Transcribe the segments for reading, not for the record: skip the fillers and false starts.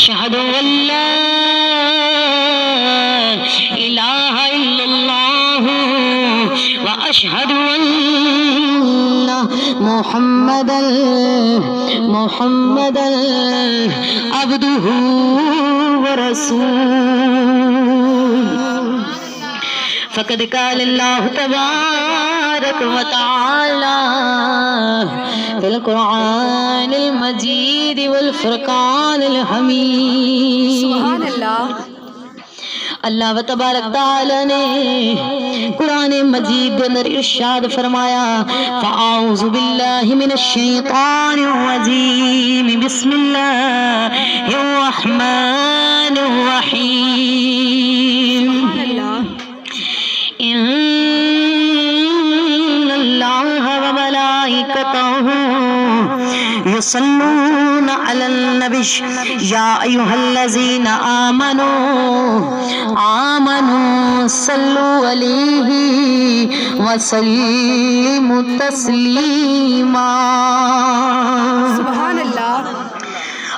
أشهد أن لا إله إلا الله وأشهد أن محمدا عبده ورسوله فقد قال الله تبارك وتعالى في القرآن المجيد والفرقان الحميد سبحان اللہ۔ اللہ و تبارک تعالی نے قرآن مجید کے اندر ارشاد فرمایا فاعوذ باللہ من الشیطان الرجیم بسم اللہ الرحمن الرحیم ان اللہ و ملائکتہ يصلون على النبي يا أيها الذين آمنوا صلوا عليه وسلموا تسليما سبحان اللہ۔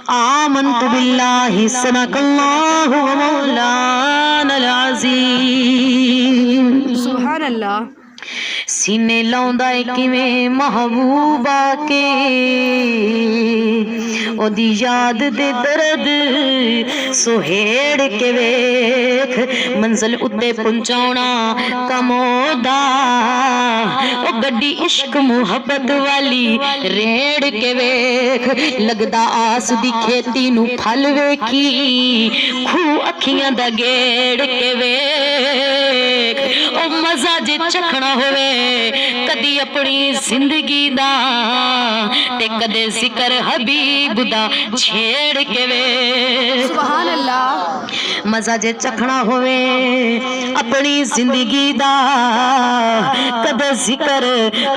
آمنت بالله صدق الله مولانا العظيم سبحان اللہ۔ سینے لاؤندا ہے کیویں محبوبہ کے او دی یاد دے درد سہیڑ کے ویکھ منزل اتے پہنچاونا کمودا او گڈی عشق محبت والی ریڑ کے ویکھ لگدا آس دی کھیتی نو پھل ویکھی کھو اکھیاں دا گیڑ کے ویکھ او مزہ جے چکھنا ہوئے کدی اپنی زندگی دا تے کدے ذکر حبیب دا چھیڑ کے وے سبحان اللہ۔ مزہ جے چکھنا ہوئے اپنی زندگی دا کدے ذکر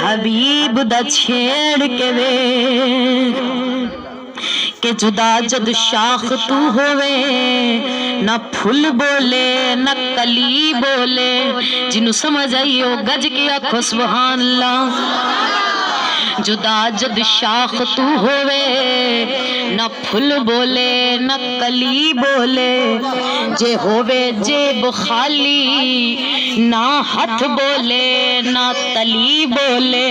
حبیب دا چھیڑ کے وے کہ جدا جد شاخ تو ہوئے نہ پھول بولے نہ کلی بولے جنوں سمجھ آئیو گج کے آکھو سبحان اللہ جدا جد شاخ تو ہوئے نہ پھول بولے نہ کلی بولے جے ہوئے جیب خالی نہ ہاتھ بولے نہ تلی بولے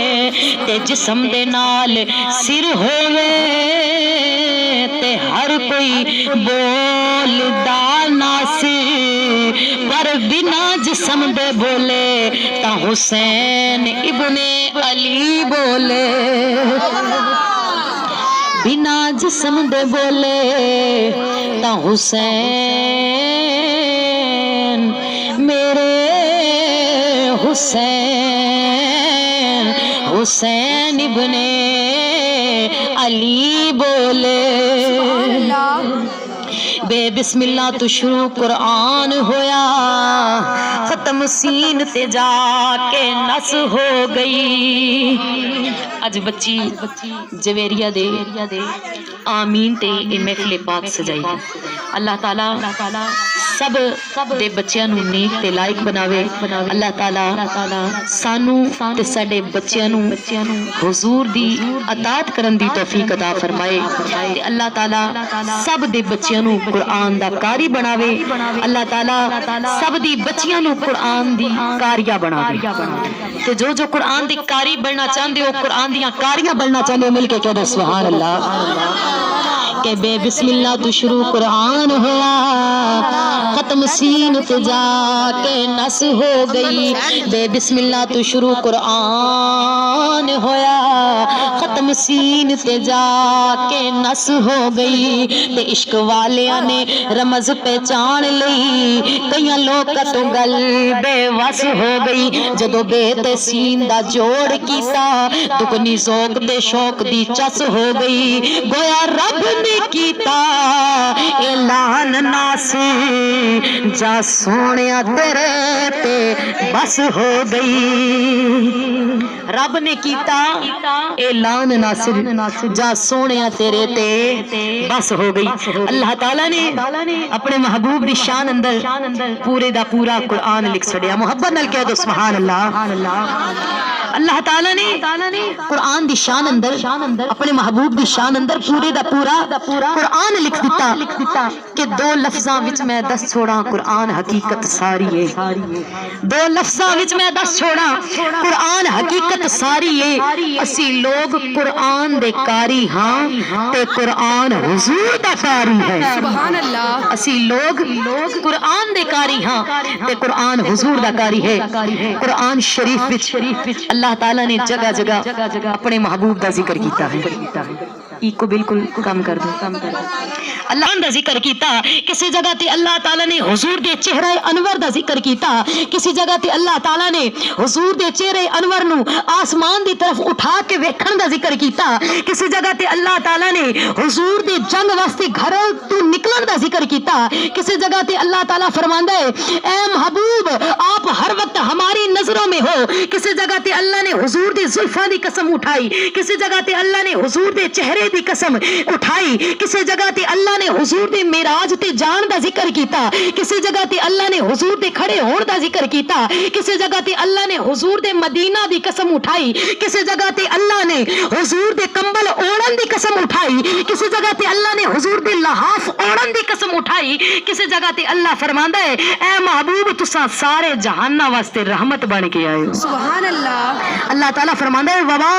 تے جسم دے نال سر ہوئے تے ہر کوئی بول دانا سی پر بنا جسم دے بولے تا حسین ابن علی بولے بنا جسم دے بولے تا حسین میرے حسین ابن علی بولے بے بسم اللہ تو شروع قرآن ہویا ختم سین تے جا کے نس ہو گئی اج بچی جویریہ دے آمین تے محفل پاک سجائی اللہ تعالیٰ سب دے بچیاں نو نیک تے لائق بناوے اللہ تعالیٰ سانو تے ساڈے بچیاں نو حضور دی اطاعت کرن دی توفیق عطا فرمائے تے اللہ تعالیٰ سب دے بچیاں نو قرآن دا قاری بناوے اللہ تعالیٰ سب دی بچیاں نو قرآن دی قاریہ بناوے تے جو قرآن دی قاری بننا چاہندے ہو قرآن دیاں قاریاں بننا چاہندے ہو مل کے کہہ دو سبحان اللہ کہ بے بسم اللہ تو شروع قرآن ہوا ختم سین تے جا کے نس ہو گئی بے بسم اللہ تو شروع قرآن ہویا ختم سین تے جا کے نس ہو گئی تے عشق والیاں نے رمز پہچان لئی کئیاں لوگ تو گل بے وس ہو گئی جدو بے تے سین دا جوڑ کیتا دگنی ذوق تے شوق دی چس ہو گئی گویا رب نے کیتا اعلان ناصر جا سونیا تیرے تے بس ہو گئی رب نے کیتا اعلان ناصر جا سونیا تیرے تے بس ہو گئی اللہ تعالی نے اپنے محبوب دی شان اندر پورے دا پورا قرآن لکھ چھڑیا محبت نال کہہ دو سبحان اللہ اللہ تعالی نے قرآن دی شان اندر اپنے محبوب دی شان اندر پورے دا پورا قرآن لکھ دیتا کہ دو لفظاں وچ میں دس چھوڑا قرآن حقیقت ساری ہے دو لفظاں وچ میں دس چھوڑا قرآن حقیقت ساری ہے اسی لوگ قرآن دے کاری ہاں تے قرآن حضور دا کاری ہے سبحان اللہ اسی لوگ قرآن دے کاری ہاں تے قرآن حضور دا کاری ہے قرآن شریف وچ اللہ تعالیٰ نے جگہ جگہ اپنے محبوب دا ذکر کیتا ہے کو بالکل کم کر دو اللہ دا ذکر کیتا کسی جگہ تے اللہ تعالیٰ نے حضور دے چہرہ انور دا ذکر کیتا کسی جگہ تے اللہ تعالیٰ نے حضور دے چہرہ انور نو آسمان دی طرف اٹھا کے ویکھن دا ذکر کیتا کسی جگہ تے اللہ تعالیٰ نے حضور دے جنگ واسطے گھروں تو نکلن دا ذکر کیتا کسی جگہ تے اللہ تعالیٰ فرماندا ہے اے محبوب آپ ہر وقت ہماری نظروں میں ہو کسی جگہ تے اللہ نے حضور دے زلفاں دی قسم اٹھائی کسی جگہ تے اللہ نے حضور دے چہرے دی قسم اٹھائی کسی جگہ تے اللہ نے حضور دے معراج تے جان دا ذکر کیتا کسی جگہ تے اللہ نے حضور دے کھڑے ہون دا ذکر کیتا کسی جگہ تے اللہ نے حضور دے مدینہ دی قسم اٹھائی کسی جگہ تے اللہ نے حضور دے کمبل اوڑن دی قسم اٹھائی کسی جگہ تے اللہ نے حضور دے لحاف اوڑن دی قسم اٹھائی کسی جگہ تے اللہ فرماندا ہے اے محبوب تساں سارے جہاناں واسطے رحمت بن کے آئے ہو سبحان اللہ اللہ تعالیٰ فرماندا ہے وما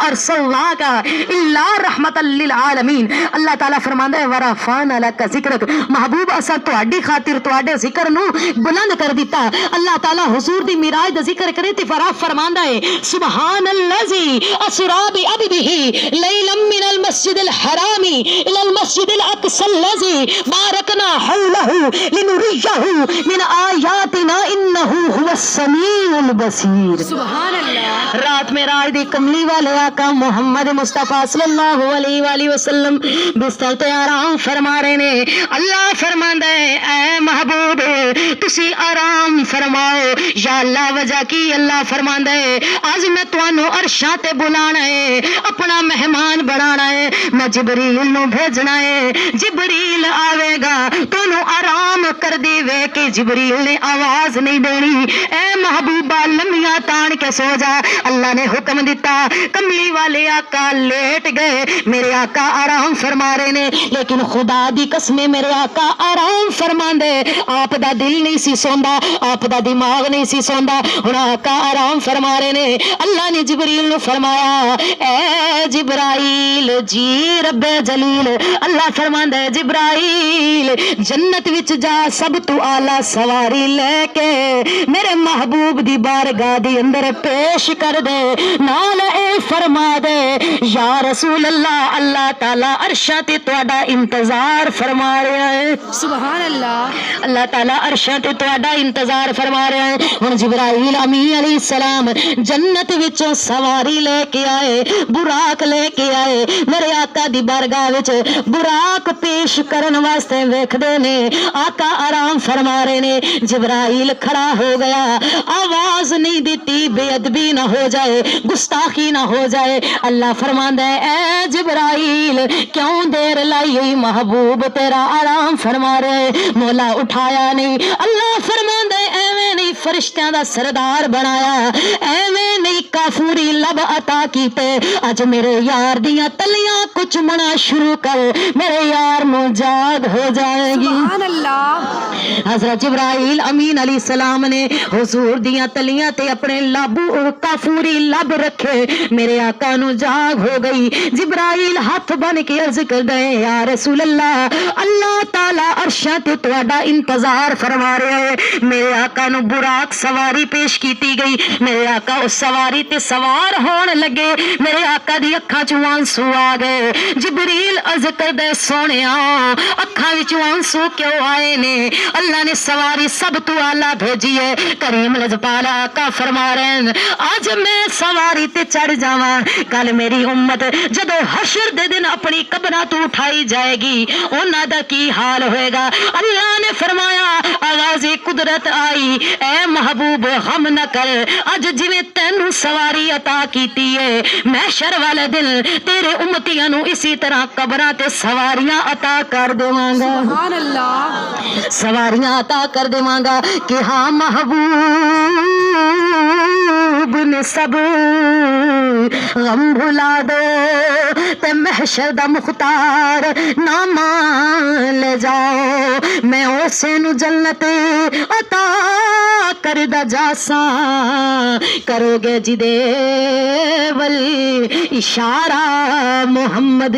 ارسلناک الا رحمت للعالمین اللہ تعالیٰ فرماندا ہے ورفعنا لک ذکرک محبوب اساں تواڈی خاطر تواڈے ذکر نو بلند کر دیتا اللہ تعالیٰ حضور دی معراج دا ذکر کرے تے فرماندا ہے سبحان الذی اسرا بعبده لیلا من المسجد الحرام الى المسجد الاقصى الذي باركنا حوله لنريه من آیاتنا انه هو السمیع البصیر سبحان اللہ رات میں راج دی کملی والے آقا محمد مصطفیٰ صلی اللہ علیہ وآلہ وسلم بستر تے آرام فرما رہے نے اللہ فرماندا ہے اے محبوب تسی آرام فرماؤ یا اللہ وجہ کی اللہ فرماندا ہے آج میں تانوں عرشاں تے بلانا ہے اپنا مہمان بنانا ہے میں جبریل نو بھیجنا ہے جبریل آوے گا تانوں آرام کر دے وے کہ جبریل نے آواز نہیں دینی اے محبوبہ لمیاں تان کے سو جا اللہ نے حکم دیتا کملی والے آقا لیٹ گئے میرے آقا آرام فرما رہے نے لیکن خدا دی قسم میرے آقا آرام فرما دے آپ دا دل نہیں سی سوندا آپ دا دماغ نہیں سی سوندا ہن آقا آرام فرما رہے نے اللہ نے جبریل نو فرمایا اے جبرائیل جی رب جلیل اللہ فرماندا ہے جبرائیل جنت وچ جا سب تو اعلی سواری لے کے میرے محبوب دی بارگاہ دی اندر پیش کر دے نال اے فرما دے یا رسول اللہ اللہ تعالی عرشاں تے تہاڈا انتظار فرما رہا ہے سبحان اللہ اللہ تعالی عرشاں تے تہاڈا انتظار فرما رہا ہے ہن جبرائیل امین علیہ السلام جنت وچوں سواری لے کے آئے براق لے کے آئے میرے آقا دی بارگاہ وچ براق پیش کرن واسطے ویکھدے نے آقا آرام فرما رہے نے جبرائیل کھڑا ہو گیا آواز نہیں دیتی بے ادبی نہ ہو جائے گستاخی نہ ہو جائے اللہ فرماندا ہے اے جبرائیل کیوں دیر لائی ہوئی محبوب تیرا آرام فرما رہے مولا اٹھایا نہیں اللہ فرماندا ہے ایویں نہیں فرشتیاں دا سردار بنایا ایویں نہیں کافوری لب عطا کیتے اج میرے یار دیاں تلیاں کچھ منا شروع کر میرے یار نو جاگ ہو جائے گی سبحان اللہ حضرت جبرائیل امین علیہ السلام نے حضور دیاں تلیاں تے اپنے لب کافوری لب رکھے میرے آقا نو جاگ ہو گئی جبرائیل ہاتھ بن کے عرض کر دے یا رسول اللہ اللہ تعالی عرشاں تے تہاڈا انتظار فرما رہے ہیں میرے آقا نو براق سواری پیش کیتی گئی میرے آقا اس سواری تے سوار ہون لگے میرے آقا دی اکھاں چوں آنسو آ گئے جبریل عرض کردے سونیا اکھاں وچوں آنسو کیوں آئے نے اللہ نے سواری سب تو آلہ بھیجی ہے کریم لجپالا آقا فرما رہے ہیں آج میں سواری تے چڑھ جاواں کل میری امت جدو حشر دے دن اپنی قبراں تو اٹھائی جائے گی انہاں دا کی حال ہوئے گا اللہ نے فرمایا آواز قدرت آئی اے محبوب غم نہ کر اج جویں تینوں سواری عطا کیتی ہے محشر والے دن تیرے امتیاں نو اسی طرح قبراں تے سواریاں عطا کر دیواں گا سبحان اللہ سواریاں عطا کر دیواں گا کہ ہاں محبوب نے سب غم بھلا دو تے محشر دا مختار نامہ لے جاؤ میں اسے نو جنت عطا کر دا جاساں کرو گے جی دے ول اشارہ محمد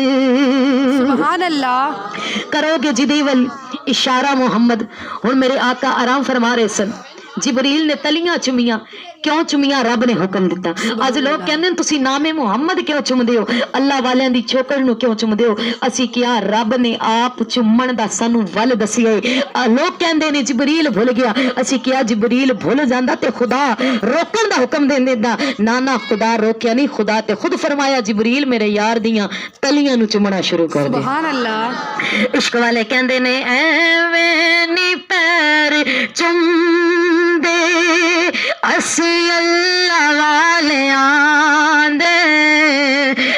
سبحان اللہ کرو گے جی دے ول اشارہ محمد ہن میرے آقا آرام فرما رہے سن جبریل نے تلیاں چمیاں کیوں چمیاں رب نے حکم دیتا آج لوگ کہندے ہیں تسی نام محمد کیوں چمدے ہو اللہ والیاں دی چوکڑ نو کیوں چمدے ہو اسی کیا رب نے آپ چمن دا سانو ول دسیا ہے لوگ کہندے نے جبریل بھول گیا اسی کیا جبریل بھول جاندا تے خدا روکن دا حکم دے دیندا نانا خدا روکیا نہیں خدا تے خود فرمایا جبریل میرے یار دیاں تلیاں نو چمنا شروع کر دے سبحان اللہ عشق والے کہندے نے ایویں نی پیر چم دے اسی اللہ والیاں دے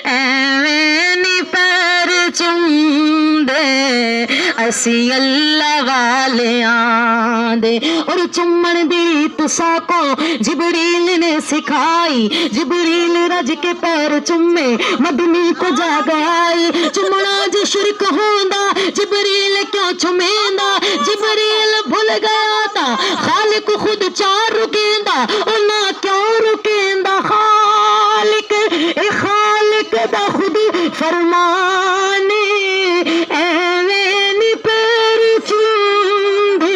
ایویں نی پیر چم دے اسی اللہ والیاں دے اور چمن دی تسا کو جبریل نے سکھائی جبریل رج کے پیر چمے مدنی کو جا گئی چمنا جو شرک ہوندا جبریل کیوں چمیندہ جبریل بھول گیا تھا خالق خود چار رکیندا انہاں کیوں رکیندا خالق اے خالق دا خود فرمانے ایویں نی پیر چوندے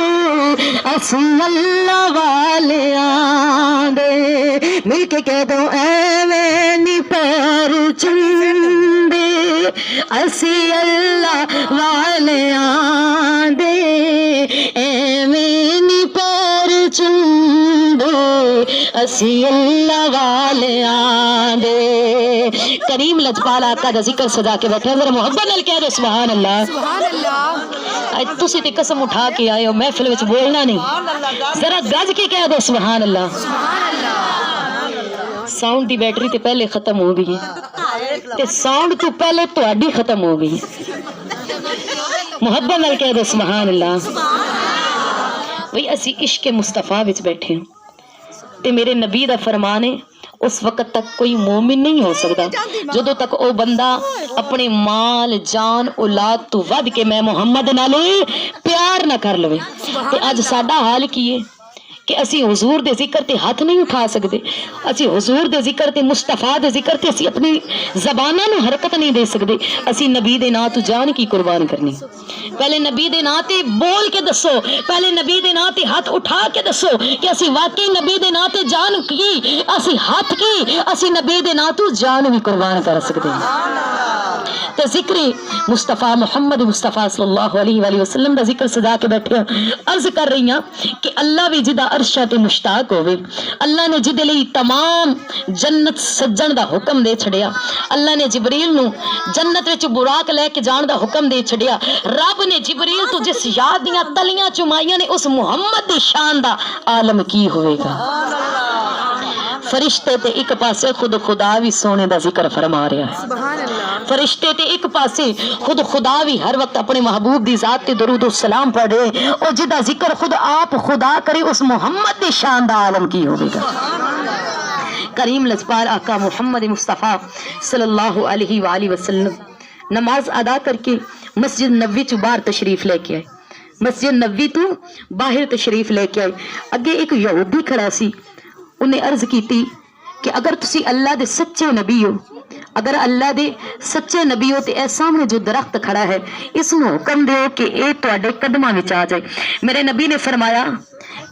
اسی اللہ والیاں دے مل کے کہہ دو ایویں نی پیر چوندے اسی اللہ والیاں دے ایویں نی پیر چوندے اسی اللہ والیاں دے کریم لجپال آقا دا ذکر سجا کے بیٹھے ذرا محبت نال کہہ دو سبحان اللہ سبحان اللہ تسی تے قسم اٹھا کے آئے ہو محفل وچ بولنا نہیں ذرا گج کے کہہ دو سبحان اللہ سبحان اللہ ساؤنڈ دی بیٹری تے پہلے ختم ہو گئی تے ساؤنڈ تو پہلے تہاڈی ختم ہو گئی محبت نال کہہ دو سبحان اللہ بھئی اسی عشق مصطفیٰ وچ بیٹھے ہیں تے میرے نبی دا فرمان ہے اس وقت تک کوئی مومن نہیں ہو سکتا جدو تک او بندہ اپنے مال جان اولاد تو ود کے میں محمد نالے پیار نہ کر لوے تے اج ساڈا حال کی ہے کہ اسی حضور دے ذکر تے ہاتھ نہیں اٹھا سکتے اسی حضور دے ذکر تے مصطفیٰ دے ذکر تے اسی اپنی زباناں نو حرکت نہیں دے سکتے اسی نبی دے نا تو جان کی قربان کرنی پہلے نبی دے نا تے بول کے دسو پہلے نبی دے نا تے ہاتھ اٹھا کے دسو کہ اسی واقعی نبی دے نا تے جان کی اسی ہاتھ کی اسی نبی دے نا تو جان بھی قربان کر سکتے ہیں تے ذکر مصطفیٰ محمد مصطفیٰ صلی اللہ علیہ وآلہ وسلم دا ذکر سجا کے بیٹھے عرض کر رہی ہیں کہ اللہ بھی جدا عرشہ تے مشتاق ہوئے اللہ نے جدے لئی تمام جنت سجن دا حکم دے چھڑیا اللہ نے جبریل نو جنت وچ براق لے کے جان دا حکم دے چھڑیا رب نے جبریل تو جس یاد دیاں تلیاں چمائیاں نے اس محمد دی شان دا عالم کی ہوئے گا فرشتے تے ایک پاسے خود خدا بھی سونے دا ذکر فرما رہا ہے سبحان اللہ فرشتے تے ایک پاسے خود خدا بھی ہر وقت اپنے محبوب دی ذات تے درود و سلام پڑھ رہے اور جدا ذکر خود آپ خدا کرے اس محمد دی شان دا عالم کی ہوگی گا کریم لجپال آقا محمد مصطفیٰ صلی اللہ علیہ وآلہ وسلم نماز ادا کر کے مسجد نبوی چ باہر تشریف لے کے آئے مسجد نبوی تو باہر تشریف لے کے آئے اگے ایک یہودی کھڑا سی انہیں عرض کی تھی کہ اگر تسی اللہ دے سچے نبی ہو اگر اللہ دے سچے نبی ہو تے اے سامنے جو درخت کھڑا ہے اس نو حکم دیو کہ اے تواڈے قدماں وچ آ جائے میرے نبی نے فرمایا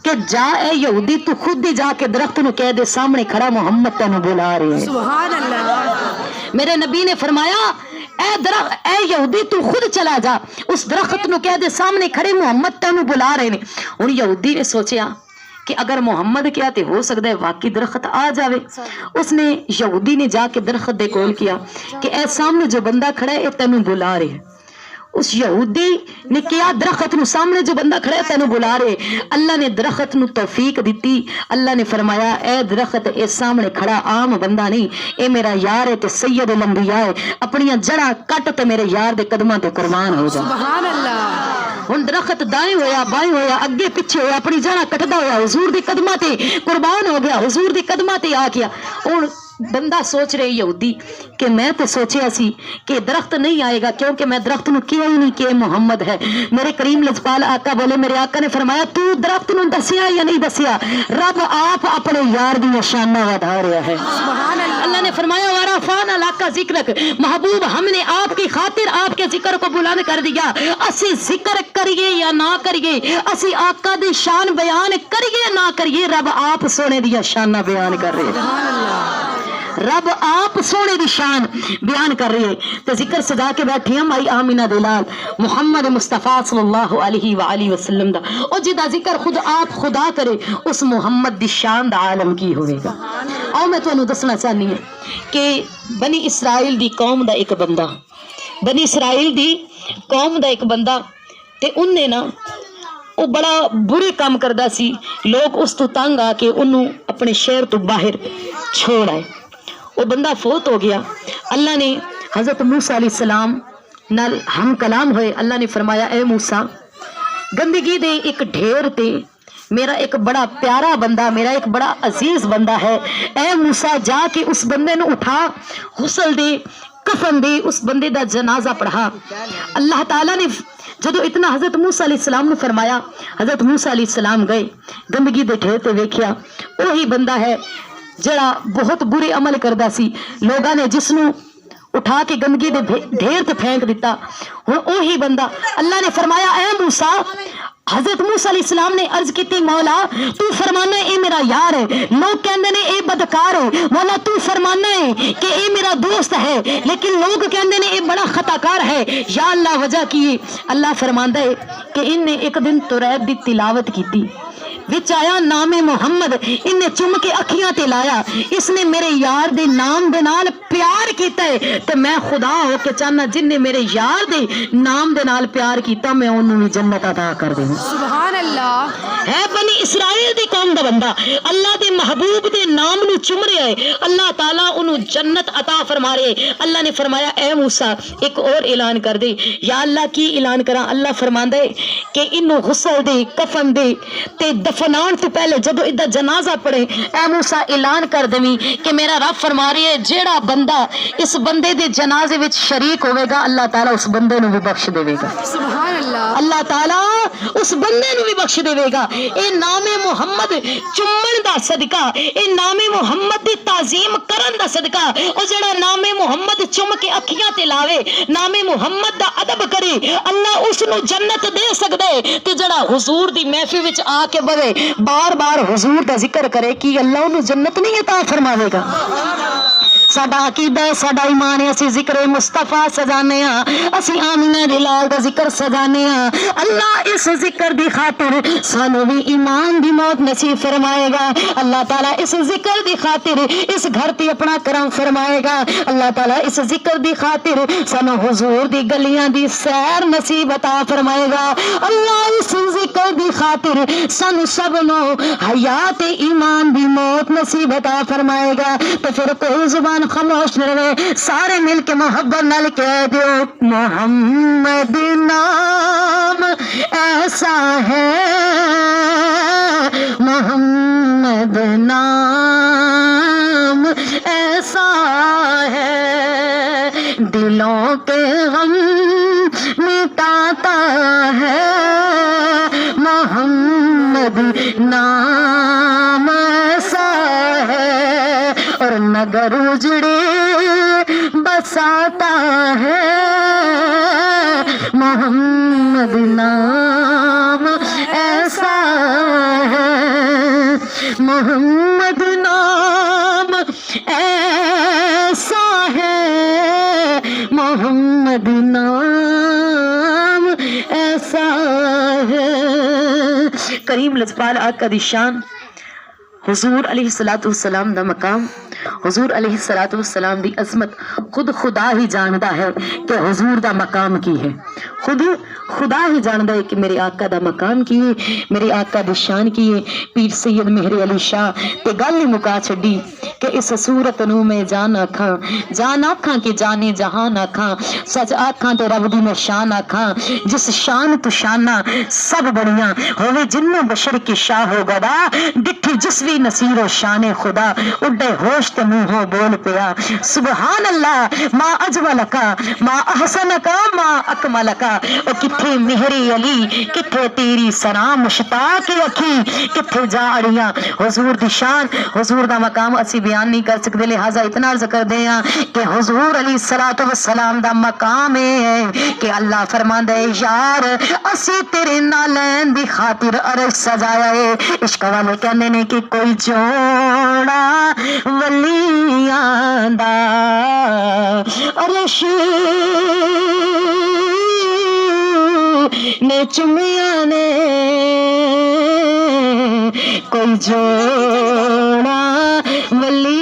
کہ جا اے یہودی تو خود ہی جا کے درخت نو کہہ دے سامنے کھڑا محمد تینوں بلا رہے ہیں. سبحان اللہ. میرے نبی نے فرمایا اے یہودی تو خود چلا جا اس درخت نو کہہ دے سامنے کھڑے محمد تینوں بلا رہے ہیں. ہن یہودی نے سوچیا کہ اگر محمد کیا تے ہو سکتا ہے واقعی درخت آ جاوے. اس نے یہودی نے جا کے درخت دے کول کیا کہ اے سامنے جو بندہ کھڑا ہے اے تینوں بلا رہے ہیں. اس یہودی نے کیا درخت نو سامنے جو بندہ کھڑا ہے تینوں بلا رہے. اللہ نے درخت نو توفیق دیتی. اللہ نے فرمایا اے درخت اے سامنے کھڑا عام بندہ نہیں, اے میرا یار ہے تے سید الانبیاء ہے, اپنی جڑاں کٹ تے میرے یار دے قدماں تے قربان ہو جا. سبحان اللہ. ہن درخت دائیں ہویا بائیں ہویا اگے پیچھے ہویا اپنی جڑاں کٹدا ہویا حضور دی قدماں تے قربان ہو گیا, حضور دی قدماں تے آ گیا. ہن بندہ سوچ رہے یہودی کہ میں تو سوچیا سی کہ درخت نہیں آئے گا کیونکہ میں درخت نو کیا ہی نہیں کہ محمد ہے. میرے کریم لجپال آقا بولے, میرے آقا نے فرمایا تو درخت نو دسیا یا نہیں دسیا؟ رب آپ اپنے یار دی شانہ ودا رہا ہے. سبحان اللہ. اللہ نے فرمایا وَرَفَعْنَا لَكَ ذِكْرَكَ, محبوب ہم نے آپ کی خاطر آپ کے ذکر کو بلند کر دیا. اسی ذکر کریے یا نہ کریے, اسی آقا دی شان بیان کریے نہ کریے, رب آپ سونے دی شانہ بیان کر رہے ہیں. رب آپ سونے دی شان بیان کر رہی ہے. تو ذکر سجا کے بیٹھی ہیں مائی آمینہ دلال محمد مصطفیٰ صلی اللہ علیہ وآلہ وسلم دا, اور جدا ذکر خود آپ خدا کرے اس محمد دی شان دا عالم کی ہوئے گا. اور میں تمہیں دسنا چاہنی ہے کہ بنی اسرائیل دی قوم دا ایک بندہ, بنی اسرائیل دی قوم دا ایک بندہ تے انہیں نا وہ بڑا برے کام کردا سی. لوگ اس تو تنگ آ کے انہوں اپنے شہر تو باہر چھوڑ آئے. وہ بندہ فوت ہو گیا. اللہ نے حضرت موسیٰ علیہ السلام نال ہم کلام ہوئے. اللہ نے فرمایا اے موسیٰ گندگی دے ایک ڈھیر تے میرا ایک بڑا پیارا بندہ, میرا ایک بڑا عزیز بندہ ہے. اے موسیٰ جا کے اس بندے نو اٹھا, غسل دے, کفن دے, اس بندے دا جنازہ پڑھا. اللہ تعالیٰ نے جدو اتنا حضرت موسیٰ علیہ السلام نے فرمایا, حضرت موسیٰ علیہ السلام گئے گندگی دے ڈھیر تے ویکھیا وہی بندہ ہے جڑا بہت برے عمل کردا سی. لوگاں نے جس نو اٹھا کے گندگی دے ڈھیر تے پھینک دیتا. ہن وہی بندہ اللہ نے فرمایا اے موسیٰ, حضرت موسیٰ علیہ السلام نے عرض کیتی مولا تو فرمانا اے میرا یار ہے, لوگ کہندے نے اے بدکار ہے. مولا تو فرمانا ہے کہ اے میرا دوست ہے, لیکن لوگ کہندے نے اے بڑا خطا کار ہے. یا اللہ وجہ کی؟ اللہ فرماندا ہے کہ ان نے ایک دن توریت دی تلاوت کیتی, وچ آیا نام محمد, ان نے چم کے اکھیاں تے لایا, اس نے میرے یار دے نام دے نال پیار کیتا ہے. تے میں خدا ہو کے چاہنا جن نے میرے یار دے نام دے نال پیار کیتا میں انہوں نے جنت عطا کر دوں. سبحان اللہ. ہے بنی اسرائیل دی قوم دا بندہ اللہ دے محبوب دے نام نو چم رہا ہے, اللہ تعالیٰ انہوں جنت عطا فرما رہے. اللہ نے فرمایا اے موسیٰ ایک اور اعلان کر دے. یا اللہ کی اعلان کراں؟ اللہ فرماندا ہے کہ انہوں غسل دے, کفن دے تے دفنان تو پہلے جدو ادھا جنازہ پڑے اے موسیٰ اعلان کر دیں کہ میرا رب فرما رہی ہے جیڑا بندہ اس بندے دے جنازے وچ شریک ہوئے گا اللہ تعالیٰ اس بندے نو بھی بخش دے گا. سبحان اللہ. اللہ تعالیٰ اس بندے نو بھی بخش دے گا. اے نام محمد چمن دا صدقہ, اے نام محمد دی تعظیم کرن دا صدقہ, او جڑا نام محمد چم کے اکھیاں تے لاوے, نام محمد دا ادب کرے, اللہ اس نو جنت دے سکدے. تے جڑا حضور دی محفل وچ آ کے بوے بار بار حضور دا ذکر کرے کہ اللہ انہوں جنت نہیں عطا فرماوے گا. ساڈا عقیدہ ساڈا ایمان ہے, اسی ذکر مصطفیٰ سجانے ہاں, اسی آمینہ دلال دا ذکر سجانے ہاں. اللہ اس ذکر دی خاطر سانو بھی ایمان دی موت نصیب فرمائے گا. اللہ تعالیٰ اس ذکر دی خاطر اس گھر تے اپنا کرم فرمائے گا. اللہ تعالیٰ اس ذکر دی خاطر سانو حضور دی گلیاں دی سیر نصیب عطا فرمائے گا. اللہ اس ذکر دی خاطر سانو سب نو حیات ایمان دی موت نصیب عطا فرمائے گا. تو پھر کوئی زبان خاموش نہ رہے, سارے مل کے محبت نال کہہ دیو محمد نام ایسا ہے, محمد نام ایسا ہے, دلوں کے غم مٹاتا ہے, محمد نام ایسا ہے, اور نگر اجڑے بساتا ہے, محمد نام ایسا ہے. محمد نام ایسا ہے، محمد نام ایسا ہے۔ کریم لجپال آقا دی شان، حضور علیہ السلام دا مقام، حضور علیہ السلام دی عظمت خود خدا ہی جاندا ہے کہ حضور دا مقام کی ہے، خود خدا ہی جاندا ہے کہ میرے آقا دا مقام کی ہے، میرے آقا دی شان کی ہے۔ پیر سید مہر علی شاہ تے گل ہی مکا چھڈی کہ اس صورت نو میں جان آکھاں کہ جانے جہان آکھاں، سچ آکھاں تے رب دی میں شان آکھاں، جس شان تو شاناں سب بڑیاں ہوے جنوں بشر کی شاہ ہو گدا، ڈٹھی جس بھی نصیر و شان خدا، اڈے ہوش تے منہوں بول پیا سبحان اللہ، ما اجملکا ما احسنکا ما اکملکا۔ او کتھے مہری علی، کتھے تیری سنا مشتاق اکھی، کتھے جاڑیاں حضور دی شان، حضور دا مقام اسی بیان نہیں کر سکتے، لہذا اتنا عرض کر دے ہیں کہ حضور علیہ السلام دا مقام ہے کہ اللہ فرماندا ہے یار اسی تیرے نالین دی خاطر عرش سجایا ہے۔ عشق والے کہندے نے کہ کوئی جوڑا ولیاں دا عرش نے چمیا نے، کوئی جوڑا ولی